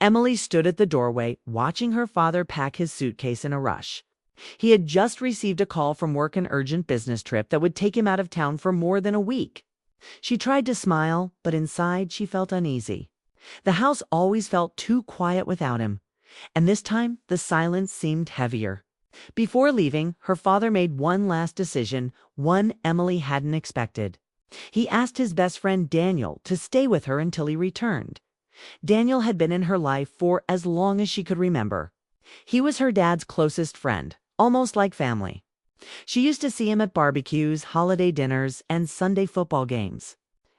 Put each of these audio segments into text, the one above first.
Emily stood at the doorway, watching her father pack his suitcase in a rush. He had just received a call from work, an urgent business trip that would take him out of town for more than a week. She tried to smile, but inside she felt uneasy. The house always felt too quiet without him, and this time the silence seemed heavier. Before leaving, her father made one last decision, one Emily hadn't expected. He asked his best friend Daniel to stay with her until he returned. Daniel had been in her life for as long as she could remember. He was her dad's closest friend, almost like family. She used to see him at barbecues, holiday dinners, and Sunday football games.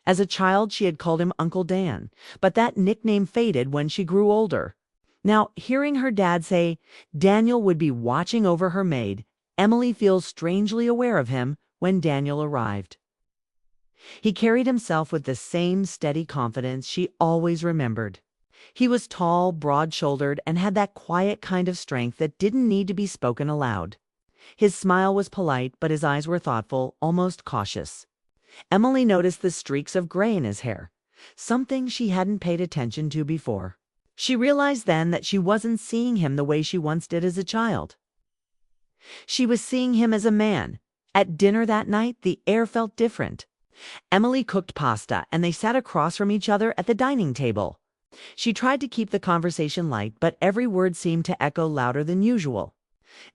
As a child, she had called him Uncle Dan, but that nickname faded when she grew older. Now, hearing her dad say Daniel would be watching over her maid, Emily feels strangely aware of him when Daniel arrived. He carried himself with the same steady confidence she always remembered. He was tall, broad-shouldered, and had that quiet kind of strength that didn't need to be spoken aloud. His smile was polite, but his eyes were thoughtful, almost cautious. Emily noticed the streaks of gray in his hair, something she hadn't paid attention to before. She realized then that she wasn't seeing him the way she once did as a child. She was seeing him as a man. At dinner that night, the air felt different. Emily cooked pasta, and they sat across from each other at the dining table. She tried to keep the conversation light, but every word seemed to echo louder than usual.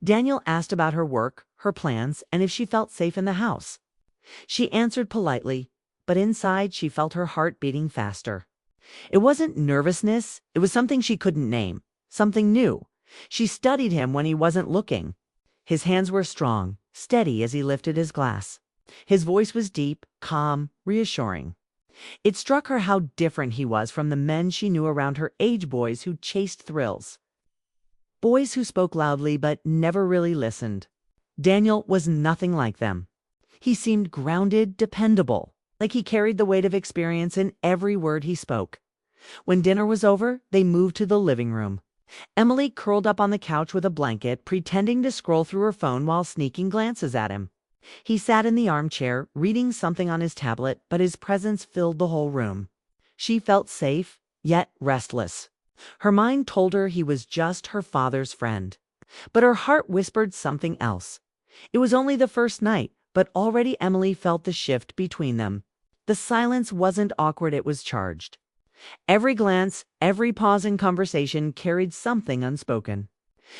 Daniel asked about her work, her plans, and if she felt safe in the house. She answered politely, but inside she felt her heart beating faster. It wasn't nervousness, it was something she couldn't name, something new. She studied him when he wasn't looking. His hands were strong, steady as he lifted his glass. His voice was deep, calm, reassuring. It struck her how different he was from the men she knew around her age, boys who chased thrills. Boys who spoke loudly but never really listened. Daniel was nothing like them. He seemed grounded, dependable, like he carried the weight of experience in every word he spoke. When dinner was over, they moved to the living room. Emily curled up on the couch with a blanket, pretending to scroll through her phone while sneaking glances at him. He sat in the armchair, reading something on his tablet, but his presence filled the whole room. She felt safe, yet restless. Her mind told her he was just her father's friend, but her heart whispered something else. It was only the first night, but already Emily felt the shift between them. The silence wasn't awkward, it was charged. Every glance, every pause in conversation carried something unspoken.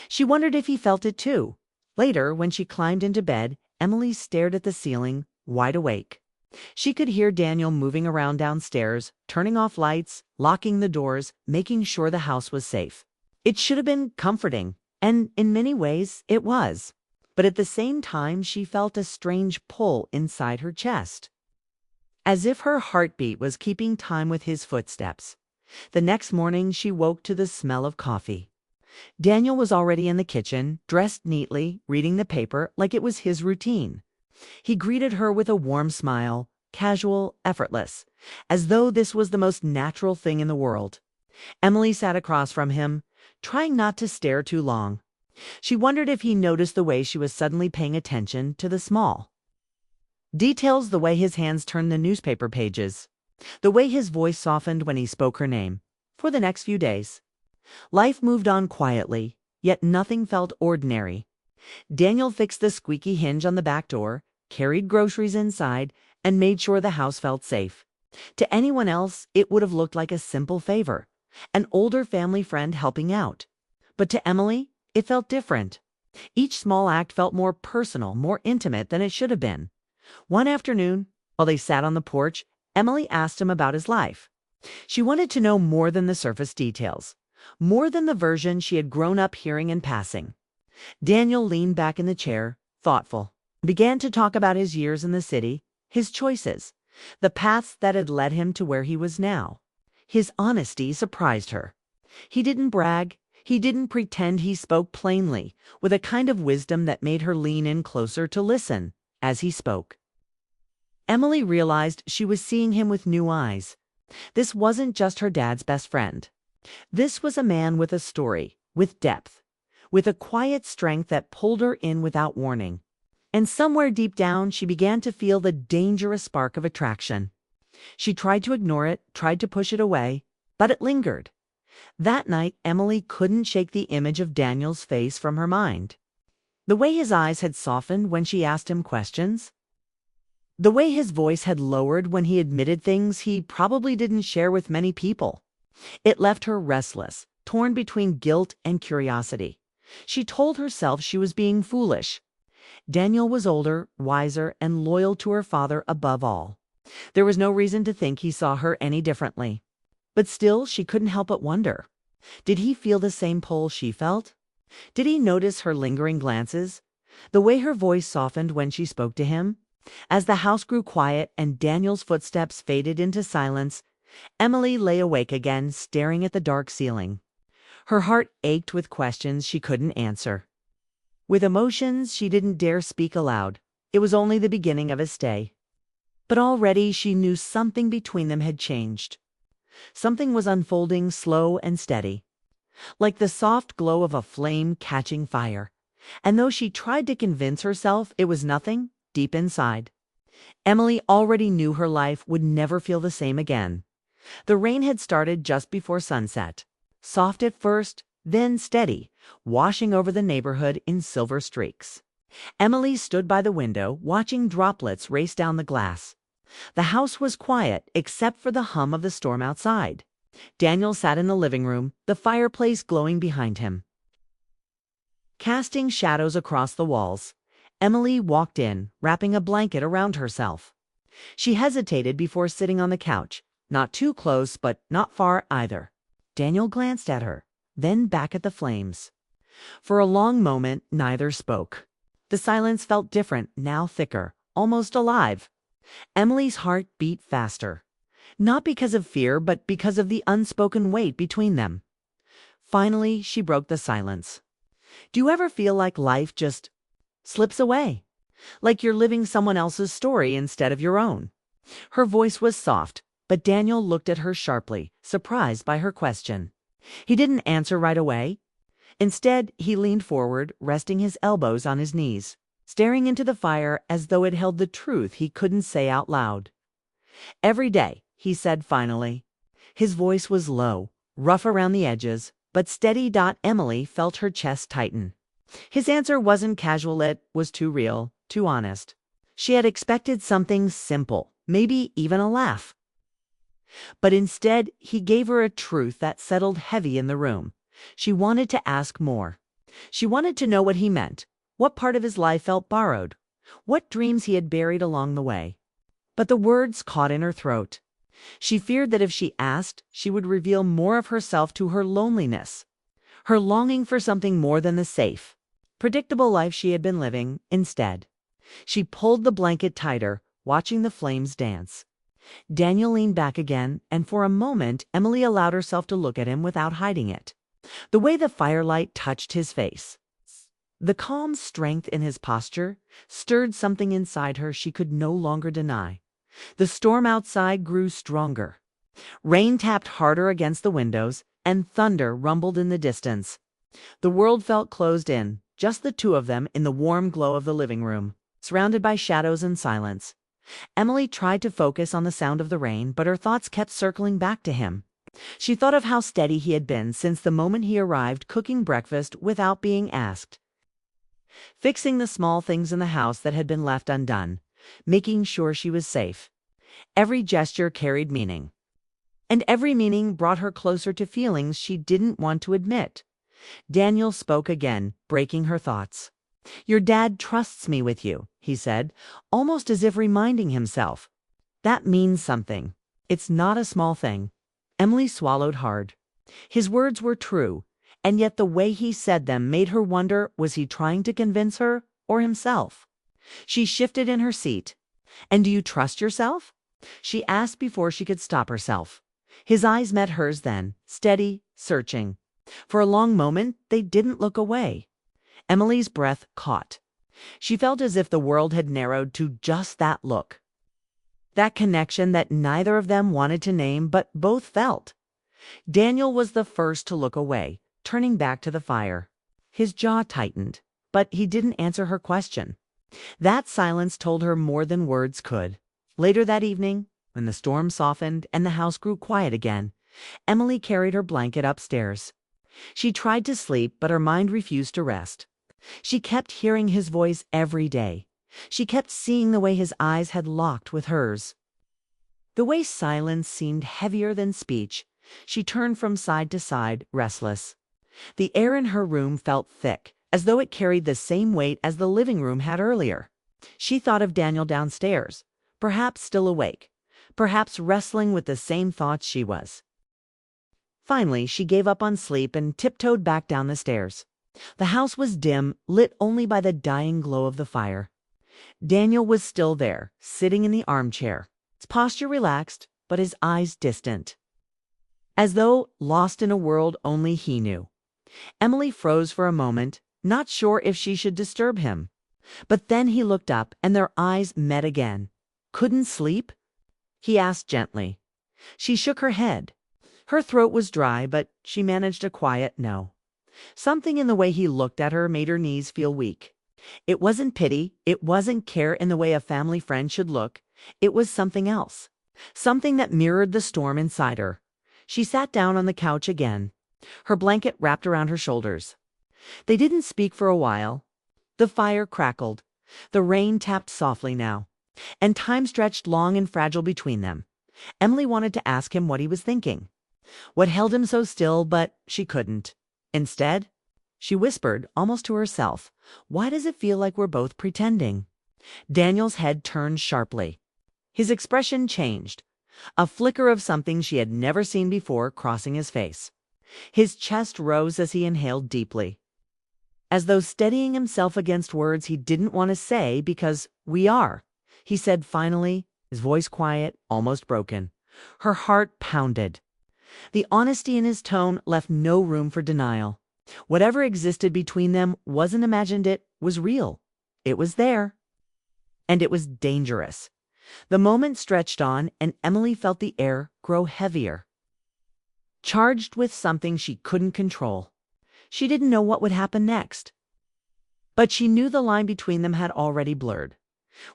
She wondered if he felt it too. Later, when she climbed into bed, Emily stared at the ceiling, wide awake. She could hear Daniel moving around downstairs, turning off lights, locking the doors, making sure the house was safe. It should have been comforting, and in many ways it was. But at the same time, she felt a strange pull inside her chest, as if her heartbeat was keeping time with his footsteps. The next morning, she woke to the smell of coffee. Daniel was already in the kitchen, dressed neatly, reading the paper like it was his routine. He greeted her with a warm smile, casual, effortless, as though this was the most natural thing in the world. Emily sat across from him, trying not to stare too long. She wondered if he noticed the way she was suddenly paying attention to the small details, the way his hands turned the newspaper pages, the way his voice softened when he spoke her name. For the next few days, life moved on quietly, yet nothing felt ordinary. Daniel fixed the squeaky hinge on the back door, carried groceries inside, and made sure the house felt safe. To anyone else, it would have looked like a simple favor, an older family friend helping out. But to Emily, it felt different. Each small act felt more personal, more intimate than it should have been. One afternoon, while they sat on the porch, Emily asked him about his life. She wanted to know more than the surface details, more than the version she had grown up hearing in passing. Daniel leaned back in the chair, thoughtful, began to talk about his years in the city, his choices, the paths that had led him to where he was now. His honesty surprised her. He didn't brag. He didn't pretend. He spoke plainly, with a kind of wisdom that made her lean in closer to listen as he spoke. Emily realized she was seeing him with new eyes. This wasn't just her dad's best friend. This was a man with a story, with depth, with a quiet strength that pulled her in without warning. And somewhere deep down, she began to feel the dangerous spark of attraction. She tried to ignore it, tried to push it away, but it lingered. That night, Emily couldn't shake the image of Daniel's face from her mind. The way his eyes had softened when she asked him questions. The way his voice had lowered when he admitted things he probably didn't share with many people. It left her restless, torn between guilt and curiosity. She told herself she was being foolish. Daniel was older, wiser, and loyal to her father above all. There was no reason to think he saw her any differently. But still, she couldn't help but wonder. Did he feel the same pull she felt? Did he notice her lingering glances? The way her voice softened when she spoke to him? As the house grew quiet and Daniel's footsteps faded into silence, Emily lay awake again, staring at the dark ceiling. Her heart ached with questions she couldn't answer. With emotions she didn't dare speak aloud. It was only the beginning of his stay. But already she knew something between them had changed. Something was unfolding slow and steady, like the soft glow of a flame catching fire. And though she tried to convince herself it was nothing, deep inside, Emily already knew her life would never feel the same again. The rain had started just before sunset, soft at first, then steady, washing over the neighborhood in silver streaks. Emily stood by the window, watching droplets race down the glass. The house was quiet except for the hum of the storm outside. Daniel sat in the living room, the fireplace glowing behind him, casting shadows across the walls. Emily walked in, wrapping a blanket around herself. She hesitated before sitting on the couch, not too close but not far either. Daniel glanced at her, then back at the flames. For a long moment, neither spoke. The silence felt different, now thicker, almost alive. Emily's heart beat faster, not because of fear, but because of the unspoken weight between them. Finally, she broke the silence. Do you ever feel like life just slips away? Like you're living someone else's story instead of your own? Her voice was soft, but Daniel looked at her sharply, surprised by her question. He didn't answer right away. Instead, he leaned forward, resting his elbows on his knees, staring into the fire as though it held the truth he couldn't say out loud. Every day, he said finally. His voice was low, rough around the edges, but steady. Emily felt her chest tighten. His answer wasn't casual, it was too real, too honest. She had expected something simple, maybe even a laugh. But instead, he gave her a truth that settled heavy in the room. She wanted to ask more. She wanted to know what he meant, what part of his life felt borrowed, what dreams he had buried along the way. But the words caught in her throat. She feared that if she asked, she would reveal more of herself to her loneliness, her longing for something more than the safe, predictable life she had been living. Instead, she pulled the blanket tighter, watching the flames dance. Daniel leaned back again, and for a moment, Emily allowed herself to look at him without hiding it. The way the firelight touched his face, the calm strength in his posture, stirred something inside her she could no longer deny. The storm outside grew stronger. Rain tapped harder against the windows, and thunder rumbled in the distance. The world felt closed in, just the two of them in the warm glow of the living room, surrounded by shadows and silence. Emily tried to focus on the sound of the rain, but her thoughts kept circling back to him. She thought of how steady he had been since the moment he arrived, cooking breakfast without being asked, fixing the small things in the house that had been left undone, making sure she was safe. Every gesture carried meaning, and every meaning brought her closer to feelings she didn't want to admit. Daniel spoke again, breaking her thoughts. "Your dad trusts me with you," he said, almost as if reminding himself. "That means something. It's not a small thing." Emily swallowed hard. His words were true, and yet the way he said them made her wonder, was he trying to convince her or himself? She shifted in her seat. "And do you trust yourself?" she asked before she could stop herself. His eyes met hers then, steady, searching. For a long moment, they didn't look away. Emily's breath caught. She felt as if the world had narrowed to just that look. That connection that neither of them wanted to name, but both felt. Daniel was the first to look away, turning back to the fire. His jaw tightened, but he didn't answer her question. That silence told her more than words could. Later that evening, when the storm softened and the house grew quiet again, Emily carried her blanket upstairs. She tried to sleep, but her mind refused to rest. She kept hearing his voice every day. She kept seeing the way his eyes had locked with hers. The way silence seemed heavier than speech. She turned from side to side, restless. The air in her room felt thick, as though it carried the same weight as the living room had earlier. She thought of Daniel downstairs, perhaps still awake, perhaps wrestling with the same thoughts she was. Finally, she gave up on sleep and tiptoed back down the stairs. The house was dim, lit only by the dying glow of the fire. Daniel was still there, sitting in the armchair, his posture relaxed, but his eyes distant, as though lost in a world only he knew. Emily froze for a moment, not sure if she should disturb him. But then he looked up and their eyes met again. "Couldn't sleep?" he asked gently. She shook her head. Her throat was dry, but she managed a quiet no. Something in the way he looked at her made her knees feel weak. It wasn't pity, it wasn't care in the way a family friend should look. It was something else, something that mirrored the storm inside her. She sat down on the couch again, her blanket wrapped around her shoulders. They didn't speak for a while. The fire crackled. The rain tapped softly now, and time stretched long and fragile between them. Emily wanted to ask him what he was thinking, what held him so still, but she couldn't. Instead, she whispered, almost to herself, "Why does it feel like we're both pretending?" Daniel's head turned sharply. His expression changed, a flicker of something she had never seen before crossing his face. His chest rose as he inhaled deeply, as though steadying himself against words he didn't want to say. "Because we are," he said finally, his voice quiet, almost broken. Her heart pounded. The honesty in his tone left no room for denial. Whatever existed between them wasn't imagined, it was real. It was there. And it was dangerous. The moment stretched on, and Emily felt the air grow heavier, charged with something she couldn't control. She didn't know what would happen next, but she knew the line between them had already blurred.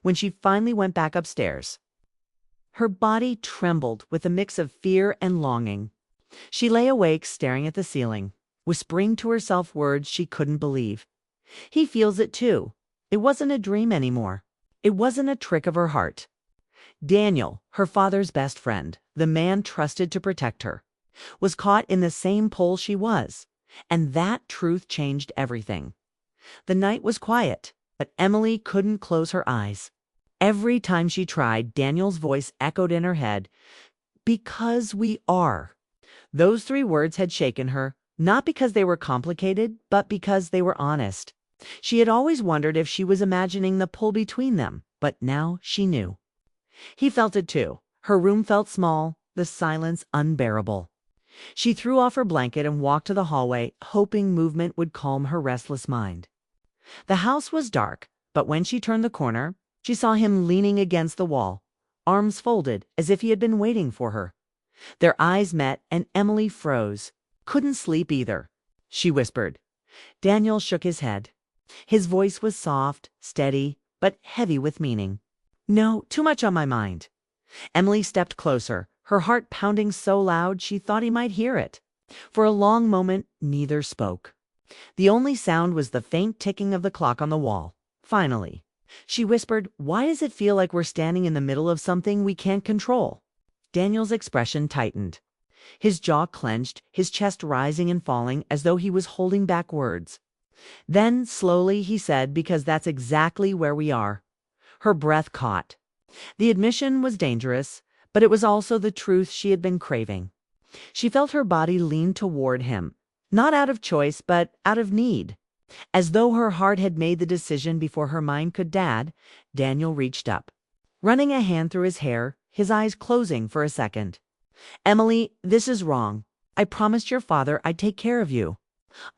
When she finally went back upstairs, her body trembled with a mix of fear and longing. She lay awake, staring at the ceiling, whispering to herself words she couldn't believe. "He feels it too. It wasn't a dream anymore. It wasn't a trick of her heart." Daniel, her father's best friend, the man trusted to protect her, was caught in the same pull she was, and that truth changed everything. The night was quiet, but Emily couldn't close her eyes. Every time she tried, Daniel's voice echoed in her head, "Because we are." Those three words had shaken her, not because they were complicated, but because they were honest. She had always wondered if she was imagining the pull between them, but now she knew. He felt it too. Her room felt small, the silence unbearable. She threw off her blanket and walked to the hallway, hoping movement would calm her restless mind. The house was dark, but when she turned the corner, she saw him leaning against the wall, arms folded as if he had been waiting for her. Their eyes met, and Emily froze. "Couldn't sleep either," she whispered. Daniel shook his head. His voice was soft, steady, but heavy with meaning. "No, too much on my mind." Emily stepped closer, her heart pounding so loud she thought he might hear it. For a long moment, neither spoke. The only sound was the faint ticking of the clock on the wall. Finally, she whispered, "Why does it feel like we're standing in the middle of something we can't control?" Daniel's expression tightened. His jaw clenched, his chest rising and falling as though he was holding back words. Then, slowly, he said, "Because that's exactly where we are." Her breath caught. The admission was dangerous, but it was also the truth she had been craving. She felt her body lean toward him, not out of choice, but out of need. As though her heart had made the decision before her mind could. Daniel reached up, running a hand through his hair, his eyes closing for a second. "Emily, this is wrong. I promised your father I'd take care of you.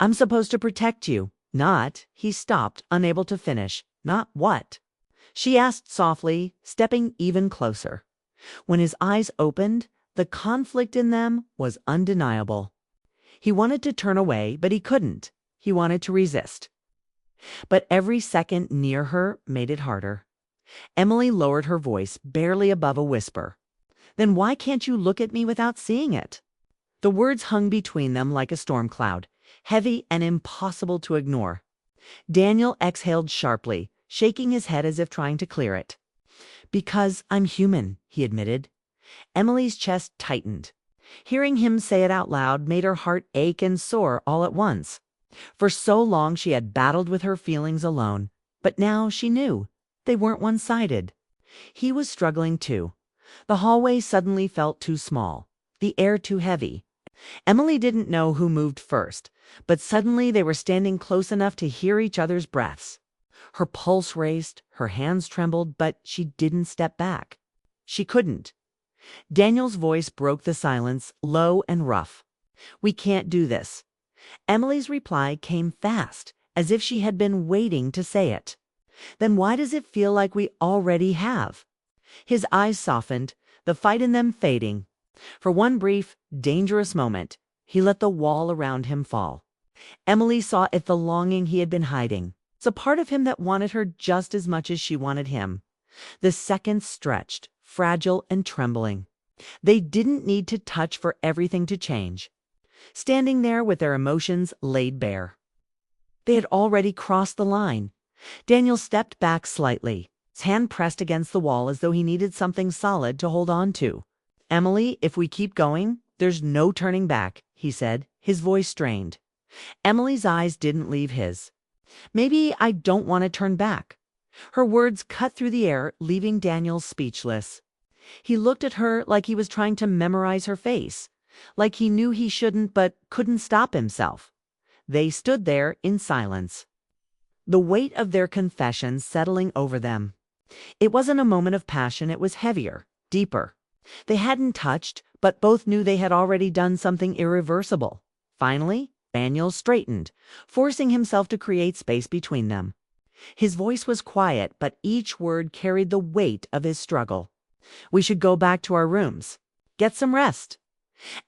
I'm supposed to protect you, not—" He stopped, unable to finish. "Not what?" she asked softly, stepping even closer. When his eyes opened, the conflict in them was undeniable. He wanted to turn away, but he couldn't. He wanted to resist. But every second near her made it harder. Emily lowered her voice, barely above a whisper. "Then why can't you look at me without seeing it?" The words hung between them like a storm cloud, heavy and impossible to ignore. Daniel exhaled sharply, shaking his head as if trying to clear it. "Because I'm human," he admitted. Emily's chest tightened. Hearing him say it out loud made her heart ache and soar all at once. For so long she had battled with her feelings alone, but now she knew they weren't one-sided. He was struggling too. The hallway suddenly felt too small, the air too heavy. Emily didn't know who moved first, but suddenly they were standing close enough to hear each other's breaths. Her pulse raced, her hands trembled, but she didn't step back. She couldn't. Daniel's voice broke the silence, low and rough. "We can't do this." Emily's reply came fast, as if she had been waiting to say it. "Then why does it feel like we already have?" His eyes softened, the fight in them fading. For one brief, dangerous moment, he let the wall around him fall. Emily saw it, the longing he had been hiding. It's a part of him that wanted her just as much as she wanted him. The seconds stretched, fragile and trembling. They didn't need to touch for everything to change. Standing there with their emotions laid bare. They had already crossed the line. Daniel stepped back slightly, his hand pressed against the wall as though he needed something solid to hold on to. "Emily, if we keep going, there's no turning back," he said, his voice strained. Emily's eyes didn't leave his. "Maybe I don't want to turn back." Her words cut through the air, leaving Daniel speechless. He looked at her like he was trying to memorize her face, like he knew he shouldn't but couldn't stop himself. They stood there in silence, the weight of their confession settling over them. It wasn't a moment of passion, it was heavier, deeper. They hadn't touched, but both knew they had already done something irreversible. Finally, Daniel straightened, forcing himself to create space between them. His voice was quiet, but each word carried the weight of his struggle. "We should go back to our rooms. Get some rest."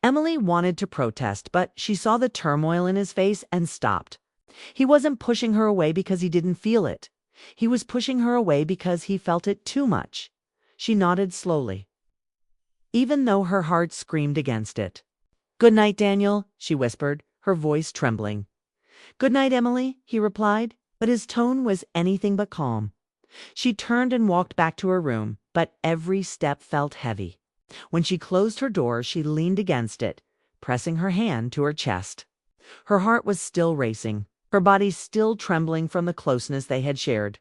Emily wanted to protest, but she saw the turmoil in his face and stopped. He wasn't pushing her away because he didn't feel it. He was pushing her away because he felt it too much. She nodded slowly, even though her heart screamed against it. "Good night, Daniel," she whispered, her voice trembling. "Good night, Emily," he replied, but his tone was anything but calm. She turned and walked back to her room, but every step felt heavy. When she closed her door, she leaned against it, pressing her hand to her chest. Her heart was still racing, her body still trembling from the closeness they had shared.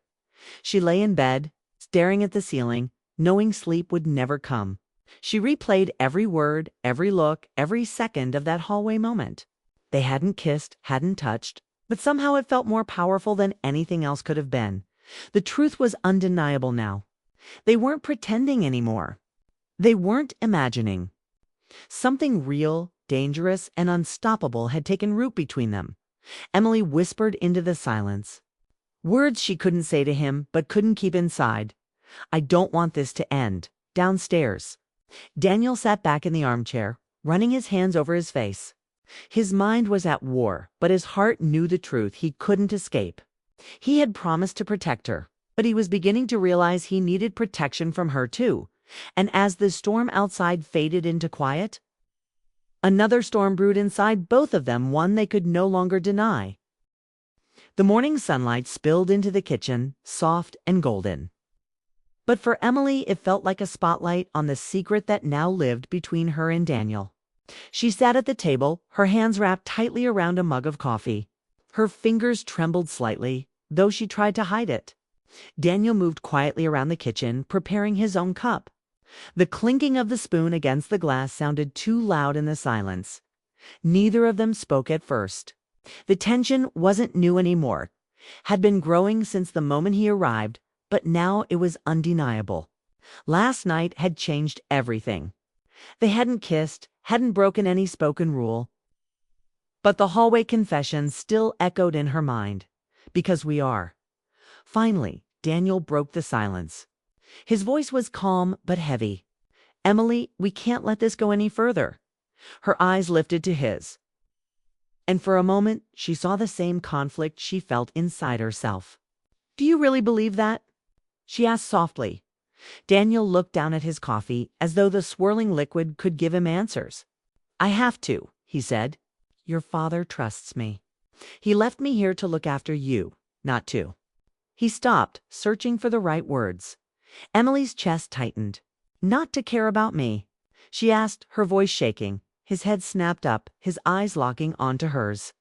She lay in bed, staring at the ceiling, knowing sleep would never come. She replayed every word, every look, every second of that hallway moment. They hadn't kissed, hadn't touched, but somehow it felt more powerful than anything else could have been. The truth was undeniable now. They weren't pretending anymore. They weren't imagining. Something real, dangerous, and unstoppable had taken root between them. Emily whispered into the silence, words she couldn't say to him but couldn't keep inside. "I don't want this to end." Downstairs, Daniel sat back in the armchair, running his hands over his face. His mind was at war, but his heart knew the truth he couldn't escape. He had promised to protect her, but he was beginning to realize he needed protection from her too. And as the storm outside faded into quiet, another storm brewed inside both of them, one they could no longer deny. The morning sunlight spilled into the kitchen, soft and golden. But for Emily, it felt like a spotlight on the secret that now lived between her and Daniel. She sat at the table, her hands wrapped tightly around a mug of coffee. Her fingers trembled slightly, though she tried to hide it. Daniel moved quietly around the kitchen, preparing his own cup. The clinking of the spoon against the glass sounded too loud in the silence. Neither of them spoke at first. The tension wasn't new anymore, had been growing since the moment he arrived, but now it was undeniable. Last night had changed everything. They hadn't kissed, hadn't broken any spoken rule. But the hallway confession still echoed in her mind. "Because we are." Finally, Daniel broke the silence. His voice was calm but heavy. "Emily, we can't let this go any further." Her eyes lifted to his, and for a moment she saw the same conflict she felt inside herself. "Do you really believe that?" she asked softly. Daniel looked down at his coffee as though the swirling liquid could give him answers. I have to, he said. Your father trusts me. He left me here to look after you, not to. He stopped, searching for the right words. Emily's chest tightened. Not to care about me? She asked, her voice shaking. His head snapped up, his eyes locking onto hers.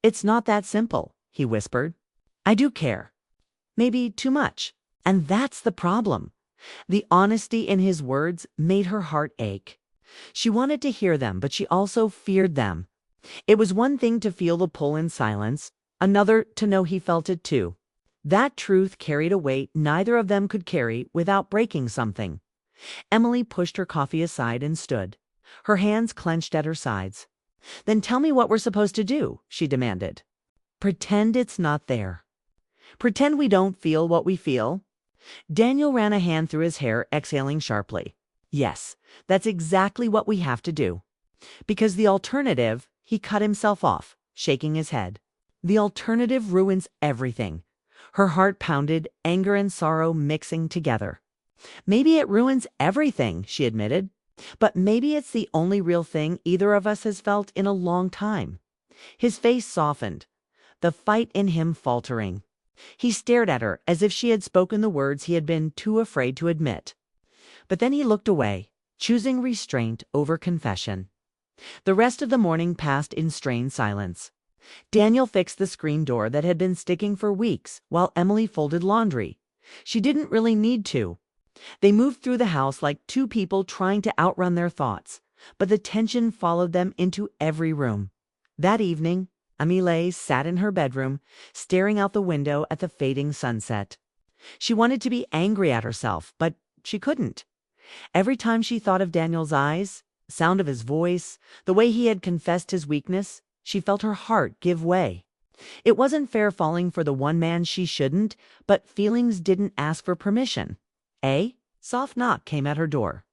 It's not that simple, he whispered. I do care. Maybe too much. And that's the problem. The honesty in his words made her heart ache. She wanted to hear them, but she also feared them. It was one thing to feel the pull in silence, another to know he felt it too. That truth carried a weight neither of them could carry without breaking something. Emily pushed her coffee aside and stood, her hands clenched at her sides. Then tell me what we're supposed to do, she demanded. Pretend it's not there. Pretend we don't feel what we feel. Daniel ran a hand through his hair, exhaling sharply. Yes, that's exactly what we have to do. Because the alternative, he cut himself off, shaking his head. The alternative ruins everything. Her heart pounded, anger and sorrow mixing together. Maybe it ruins everything, she admitted. But maybe it's the only real thing either of us has felt in a long time. His face softened, the fight in him faltering. He stared at her as if she had spoken the words he had been too afraid to admit. But then he looked away, choosing restraint over confession. The rest of the morning passed in strained silence. Daniel fixed the screen door that had been sticking for weeks while Emily folded laundry. She didn't really need to. They moved through the house like two people trying to outrun their thoughts, but the tension followed them into every room. That evening, Amelie sat in her bedroom, staring out the window at the fading sunset. She wanted to be angry at herself, but she couldn't. Every time she thought of Daniel's eyes, the sound of his voice, the way he had confessed his weakness, she felt her heart give way. It wasn't fair falling for the one man she shouldn't, but feelings didn't ask for permission. A soft knock came at her door.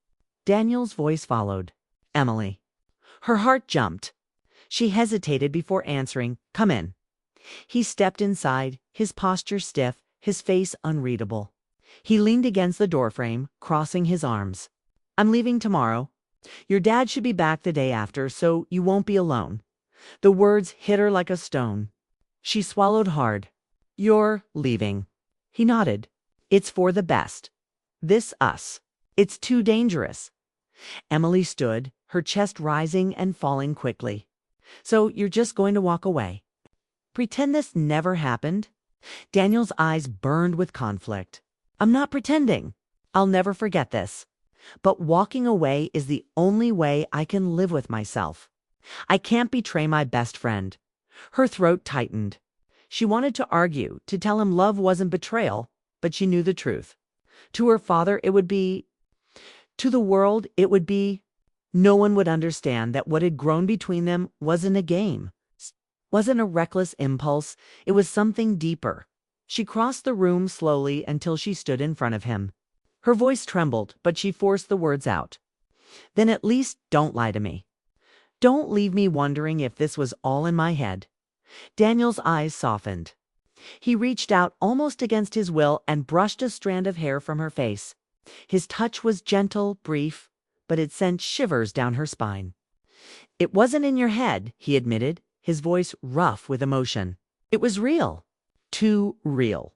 Daniel's voice followed. Emily. Her heart jumped. She hesitated before answering, "Come in." He stepped inside, his posture stiff, his face unreadable. He leaned against the doorframe, crossing his arms. "I'm leaving tomorrow. Your dad should be back the day after, so you won't be alone." The words hit her like a stone. She swallowed hard. "You're leaving." He nodded. "It's for the best. This us. It's too dangerous." Emily stood, her chest rising and falling quickly. "So you're just going to walk away? Pretend this never happened?" Daniel's eyes burned with conflict. "I'm not pretending. I'll never forget this. But walking away is the only way I can live with myself. I can't betray my best friend." Her throat tightened. She wanted to argue, to tell him love wasn't betrayal, but she knew the truth. To her father it would be. To the world it would be. No one would understand that what had grown between them wasn't a game, wasn't a reckless impulse, it was something deeper. She crossed the room slowly until she stood in front of him. Her voice trembled, but she forced the words out. "Then at least don't lie to me. Don't leave me wondering if this was all in my head." Daniel's eyes softened. He reached out almost against his will and brushed a strand of hair from her face. His touch was gentle, brief, but it sent shivers down her spine. "It wasn't in your head," he admitted, his voice rough with emotion. "It was real. Too real."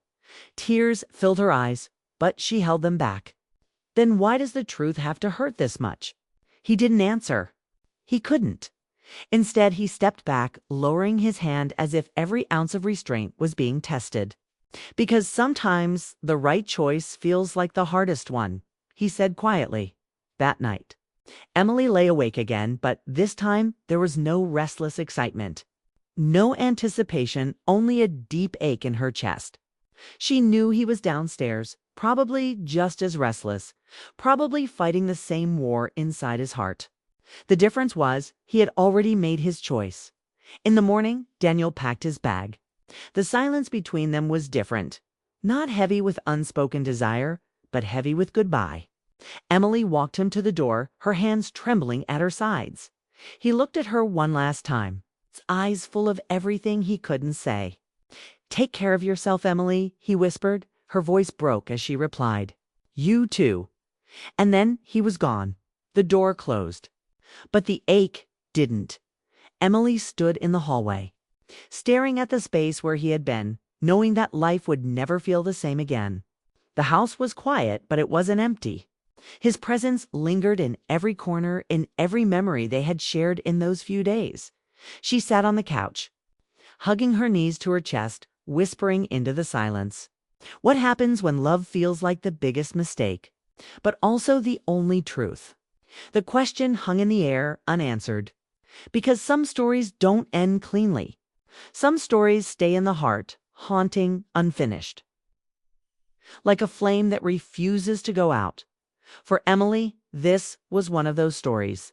Tears filled her eyes, but she held them back. "Then why does the truth have to hurt this much?" He didn't answer. He couldn't. Instead, he stepped back, lowering his hand as if every ounce of restraint was being tested. "Because sometimes the right choice feels like the hardest one," he said quietly. That night, Emily lay awake again, but this time there was no restless excitement. No anticipation, only a deep ache in her chest. She knew he was downstairs, probably just as restless, probably fighting the same war inside his heart. The difference was he had already made his choice. In the morning, Daniel packed his bag. The silence between them was different. Not heavy with unspoken desire, but heavy with goodbye. Emily walked him to the door, her hands trembling at her sides. He looked at her one last time, his eyes full of everything he couldn't say. "Take care of yourself, Emily," he whispered. Her voice broke as she replied, "You too." And then he was gone. The door closed. But the ache, didn't. Emily stood in the hallway, staring at the space where he had been, knowing that life would never feel the same again. The house was quiet, but it wasn't empty. His presence lingered in every corner, in every memory they had shared in those few days. She sat on the couch, hugging her knees to her chest, whispering into the silence. What happens when love feels like the biggest mistake, but also the only truth? The question hung in the air, unanswered. Because some stories don't end cleanly. Some stories stay in the heart, haunting, unfinished. Like a flame that refuses to go out. For Emily, this was one of those stories.